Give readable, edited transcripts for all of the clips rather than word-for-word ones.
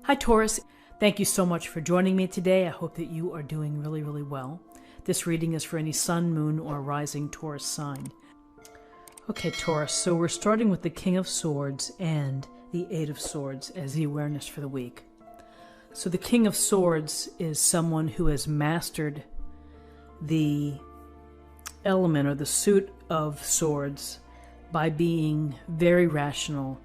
Hi Taurus, thank you so much for joining me today. I hope that you are doing really, really well. This reading is for any sun, moon, or rising Taurus sign. Okay Taurus, so we're starting with the King of Swords and the Eight of Swords as the awareness for the week. So the King of Swords is someone who has mastered the element or the suit of swords by being very rational,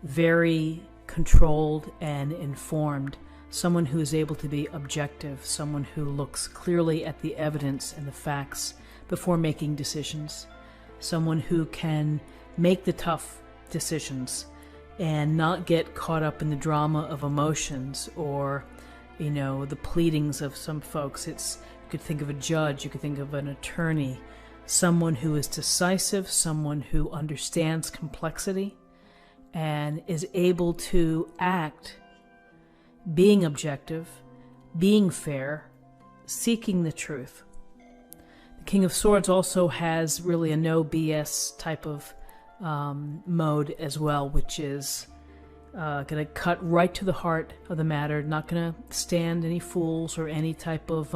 very controlled and informed, someone who is able to be objective, someone who looks clearly at the evidence and the facts before making decisions, someone who can make the tough decisions and not get caught up in the drama of emotions or, the pleadings of some folks. You could think of a judge, you could think of an attorney, someone who is decisive, someone who understands complexity and is able to act being objective, being fair, seeking the truth. The King of Swords also has really a no BS type of mode as well, which is going to cut right to the heart of the matter, not going to stand any fools or any type of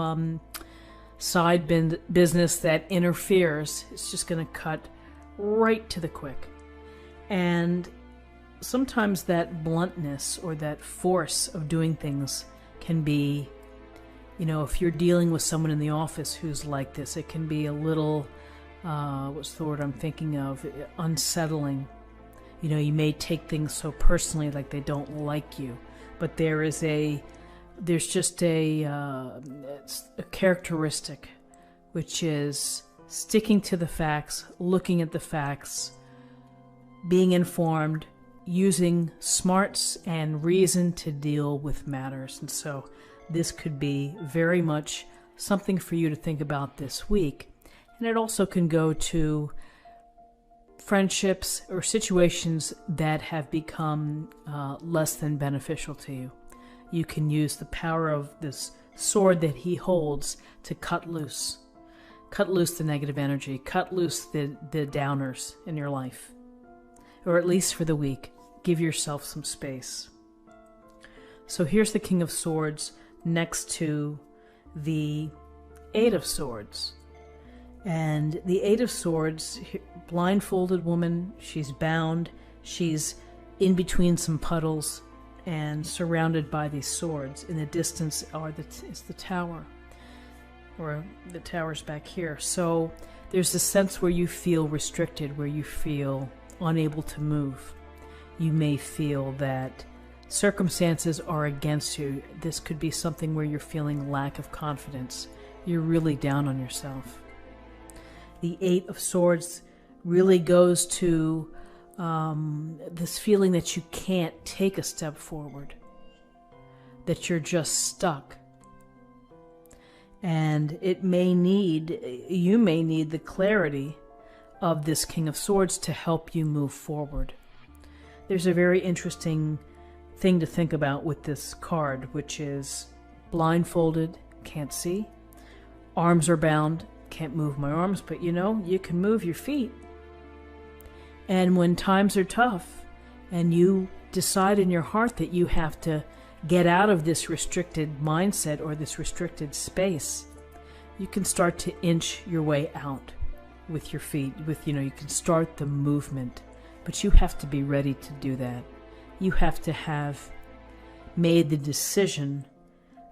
side business that interferes. It's just going to cut right to the quick. And sometimes that bluntness or that force of doing things can be, if you're dealing with someone in the office who's like this, it can be a little, what's the word I'm thinking of, unsettling. You may take things so personally, like they don't like you, but there's just a characteristic, which is sticking to the facts, looking at the facts, being informed, using smarts and reason to deal with matters. And so this could be very much something for you to think about this week. And it also can go to friendships or situations that have become less than beneficial to you. You can use the power of this sword that he holds to cut loose the negative energy, cut loose the downers in your life, or at least for the week. Give yourself some space. So here's the King of Swords next to the Eight of Swords. And the Eight of Swords, blindfolded woman, she's bound, she's in between some puddles and surrounded by these swords. In the distance is the tower, or the tower's back here. So there's a sense where you feel restricted, where you feel unable to move. You may feel that circumstances are against you. This could be something where you're feeling lack of confidence. You're really down on yourself. The Eight of Swords really goes to this feeling that you can't take a step forward, that you're just stuck. And you may need the clarity of this King of Swords to help you move forward. There's a very interesting thing to think about with this card, which is blindfolded, can't see, arms are bound, can't move my arms, but you can move your feet. And when times are tough and you decide in your heart that you have to get out of this restricted mindset or this restricted space, you can start to inch your way out with your feet. You can start the movement, but you have to be ready to do that. You have to have made the decision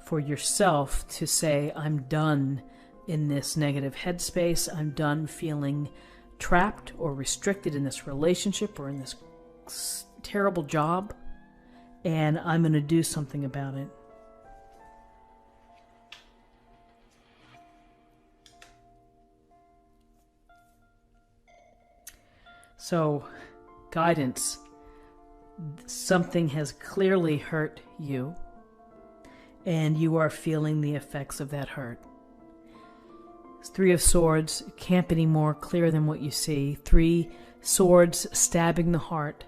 for yourself to say, I'm done in this negative headspace. I'm done feeling trapped or restricted in this relationship or in this terrible job, and I'm going to do something about it. So, guidance. Something has clearly hurt you, and you are feeling the effects of that hurt. Three of Swords, can't be any more clear than what you see. Three swords stabbing the heart.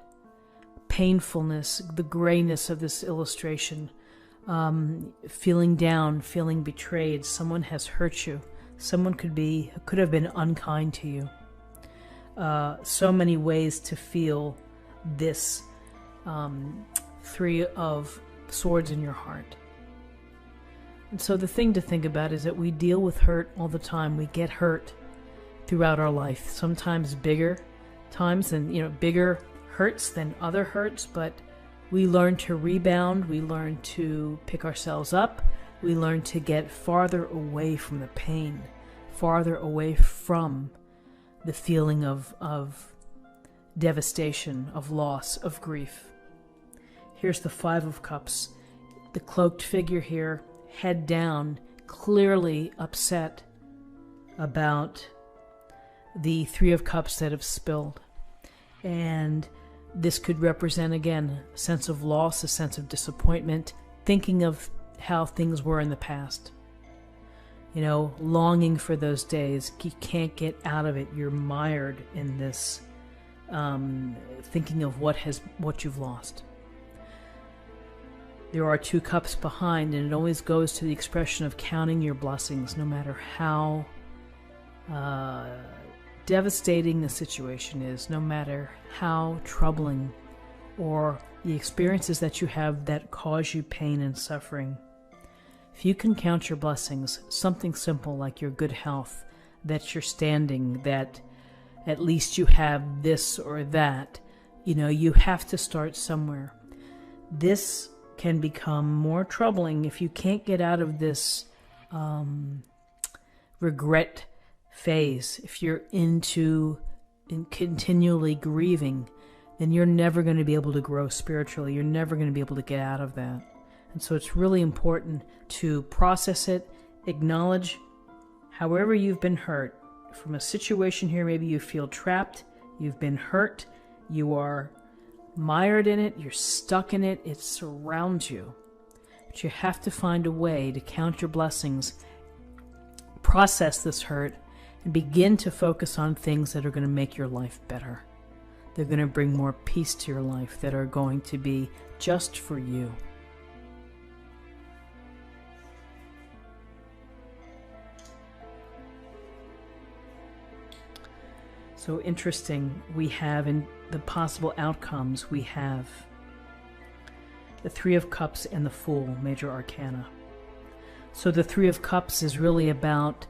Painfulness, the grayness of this illustration. Feeling down, feeling betrayed. Someone has hurt you. Someone could have been unkind to you. So many ways to feel this Three of swords in your heart. And so the thing to think about is that we deal with hurt all the time. We get hurt throughout our life, sometimes bigger times and, bigger hurts than other hurts, but we learn to rebound, we learn to pick ourselves up, we learn to get farther away from the pain, farther away from the feeling of devastation, of loss, of grief. Here's the Five of Cups, the cloaked figure here, head down, clearly upset about the Three of Cups that have spilled. And this could represent, again, a sense of loss, a sense of disappointment, thinking of how things were in the past. Longing for those days. You can't get out of it. You're mired in this thinking of what you've lost. There are two cups behind, and it always goes to the expression of counting your blessings, no matter how devastating the situation is, no matter how troubling or the experiences that you have that cause you pain and suffering. If you can count your blessings, something simple like your good health, that you're standing, that at least you have this or that, you have to start somewhere. This can become more troubling if you can't get out of this regret phase. If you're into continually grieving, then you're never going to be able to grow spiritually. You're never going to be able to get out of that. And so it's really important to process it, acknowledge however you've been hurt. From a situation here, maybe you feel trapped, you've been hurt, you are mired in it, you're stuck in it, it surrounds you. But you have to find a way to count your blessings, process this hurt, and begin to focus on things that are going to make your life better. They're going to bring more peace to your life, that are going to be just for you. So interesting, we have in the possible outcomes, we have the Three of Cups and the Fool, major arcana. So the Three of Cups is really about,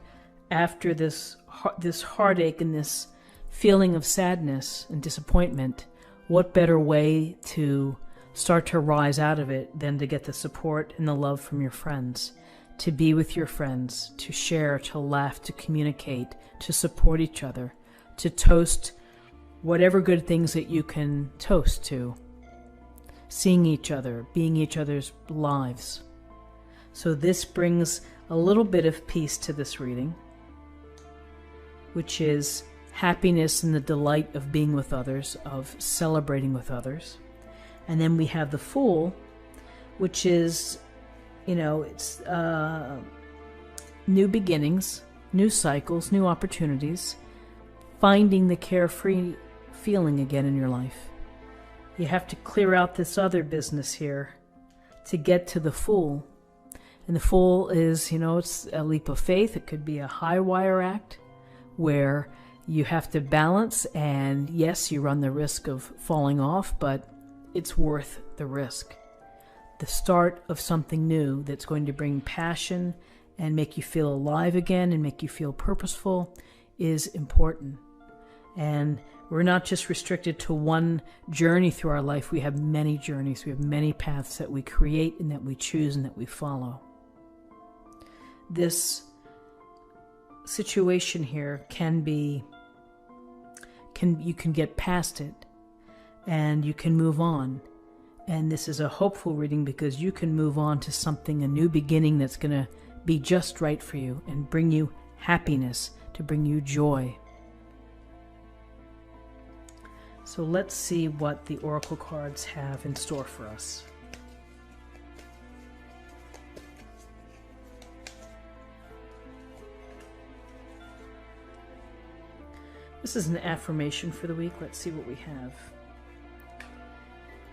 after this heartache and this feeling of sadness and disappointment, what better way to start to rise out of it than to get the support and the love from your friends, to be with your friends, to share, to laugh, to communicate, to support each other, to toast whatever good things that you can toast to, seeing each other, being each other's lives. So this brings a little bit of peace to this reading, which is happiness and the delight of being with others, of celebrating with others. And then we have the Fool, which is, it's new beginnings, new cycles, new opportunities, finding the carefree feeling again in your life. You have to clear out this other business here to get to the Fool. And the Fool is, it's a leap of faith. It could be a high wire act where you have to balance, and yes, you run the risk of falling off, but it's worth the risk. The start of something new that's going to bring passion and make you feel alive again and make you feel purposeful is important. And we're not just restricted to one journey through our life. We have many journeys. We have many paths that we create and that we choose and that we follow. This situation here you can get past it and you can move on. And this is a hopeful reading because you can move on to something, a new beginning that's going to be just right for you and bring you happiness, to bring you joy. So let's see what the oracle cards have in store for us. This is an affirmation for the week. Let's see what we have.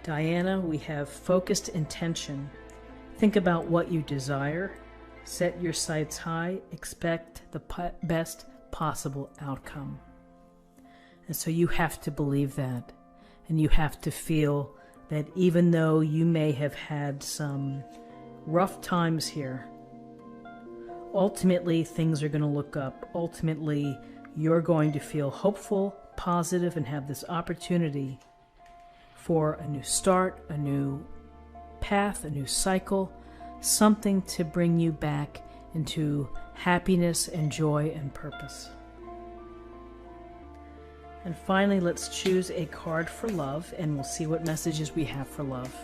Diana, we have focused intention. Think about what you desire. Set your sights high. Expect the best possible outcome. And so you have to believe that. And you have to feel that even though you may have had some rough times here, ultimately things are going to look up. Ultimately, you're going to feel hopeful, positive, and have this opportunity for a new start, a new path, a new cycle, something to bring you back into happiness and joy and purpose. And finally, let's choose a card for love, and we'll see what messages we have for love.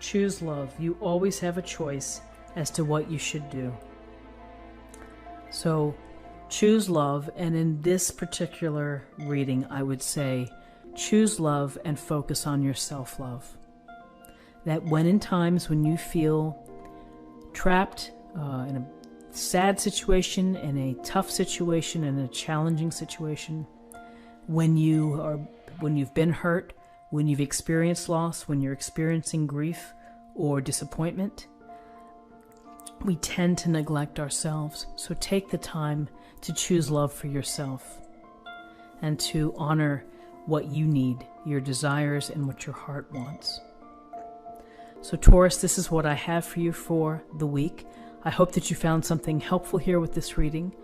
Choose love. You always have a choice as to what you should do. So choose love, and in this particular reading, I would say choose love and focus on your self-love. That when in times when you feel trapped in a sad situation, in a tough situation, in a challenging situation, when you've been hurt, when you've experienced loss, when you're experiencing grief or disappointment, we tend to neglect ourselves. So take the time to choose love for yourself and to honor what you need, your desires, and what your heart wants. So Taurus, this is what I have for you for the week. I hope that you found something helpful here with this reading.